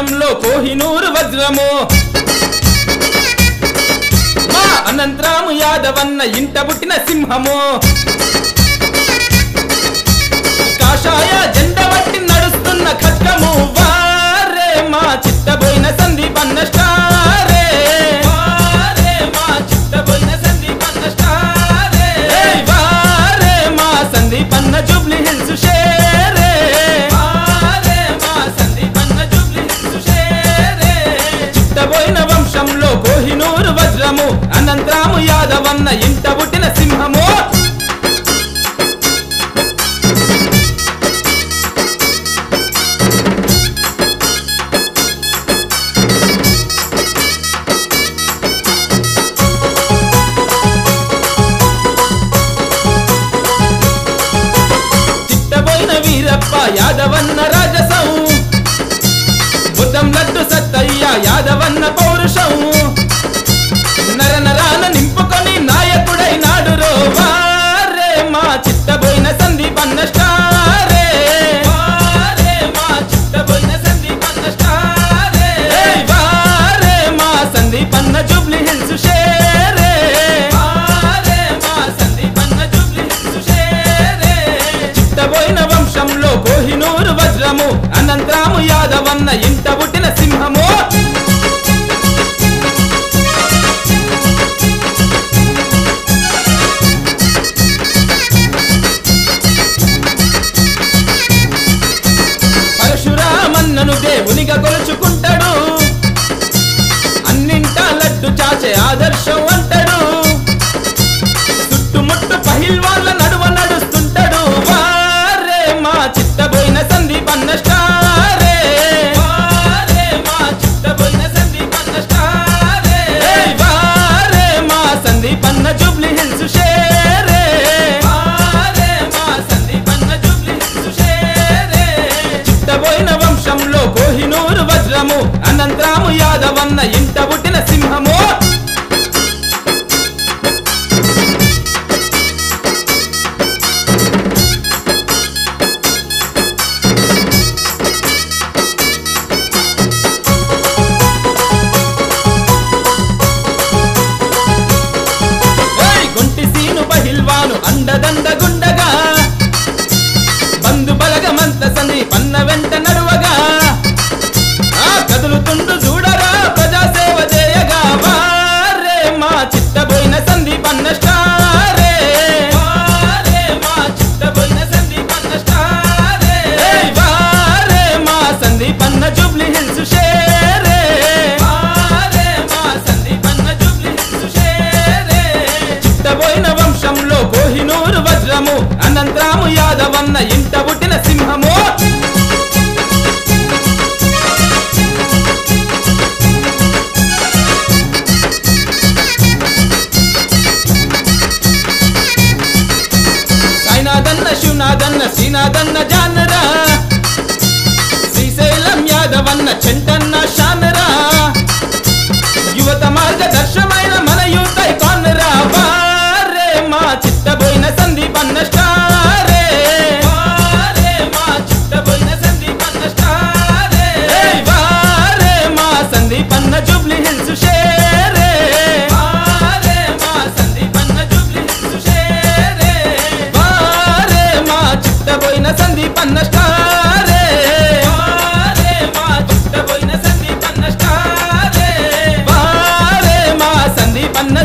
వంశంలో కోహినూరు వజ్రము మా అనంతరాము యాదవన్న ఇంట పుట్టిన సింహము కాషాయ జెండా పట్టి నడుస్తున్న ఖడ్గము వారే మా చిత్తబోయిన సందీపన్న స్టారే వారే మా చిత్తబోయిన సందీపన్న స్టారే వారే మా సందీపన్న జూబ్లీ హిల్స్ షేరే వారే మా సందీపన్న జూబ్లీ హిల్స్ షేరే చిత్తబోయిన వంశంలో కోహినూరు వజ్రము అనంతరాము యాదవన్న ఇంట పుట్టిన సింహము యాదవన్న రాజసం బుద్ధం లడ్డు సత్తయ్య యాదవన్న పౌరుషం నర నరాన నింపుకొని నాయకుడైనాడు రో వారే మా చిత్తబోయిన సందీపన్న స్టారే వారే మా చిత్తబోయిన సందీపన్న స్టారే వారే మా సందీపన్న జూబ్లీ హిల్స్ షేరే వారే మా సందీపన్న జూబ్లీ హిల్స్ షేరే చిత్తబోయిన వంశంలో కోహినూరు వజ్రము అనంతరాము యాదవన్న ఇంట పుట్టిన సింహము పరశురామన్నను దేవునిగా కొలుచుకుంటాడు అన్నింటా లడ్డు చాచే ఆదర్శం అంటాడు చుట్టుముట్టు పహిల్వాళ్ళ నడువ నడుస్తుంటాడు వారే మా చిత్తబోయిన సందీపన్న స్టారే వారే మా చిత్తబోయిన సందీపన్న స్టారే వారే మా సందీపన్న జూబ్లీ హిల్స్ షేరే వారే మా సందీపన్న జూబ్లీ హిల్స్ షేరే చిత్తబోయిన వంశంలో కోహినూరు వజ్రము అనంతరాము యాదవన్న ఇంట పుట్టిన సింహము అండదండ గుండగా బంధు బలగమంత సందీపన్న వెంట నడువగా ఆ కదులుతుండు చూడరా ప్రజాసేవ చేయగా వారే మా చిత్తబోయిన సందీపన్న స్టారే వారే మా చిత్తబోయిన సందీపన్న స్టారే వారే మా సందీపన్న జూబ్లీ హిల్స్ షేరే వారే మా సందీపన్న జూబ్లీ హిల్స్ షేరే చిత్తబోయిన వంశంలో కోహినూరు వజ్రము అనంతరాము యాదవన్న ఇంట పుట్టిన సింహము సాయినాథన్న శివనాథన్న శ్రీనాథన్న జానరా శ్రీశైలం యాదవన్న చెంటన్న శానరా యువత మార్గదర్శమైన మన యూత్ ఐకాన్ రా వారే మా చిత్తబోయిన సందీపన్న స్టారే వారే మా చిత్తబోయిన సందీపన్న స్టారే వారే మా సందీపన్న జూబ్లీ హిల్స్ షేరే వారే మా సందీపన్న జూబ్లీ హిల్స్ షేరే వారే మా చిత్తబోయిన సందీపన్న స్టారే వారే మా చిత్తబోయిన సందీపన్న స్టారే వారే మా సందీపన్న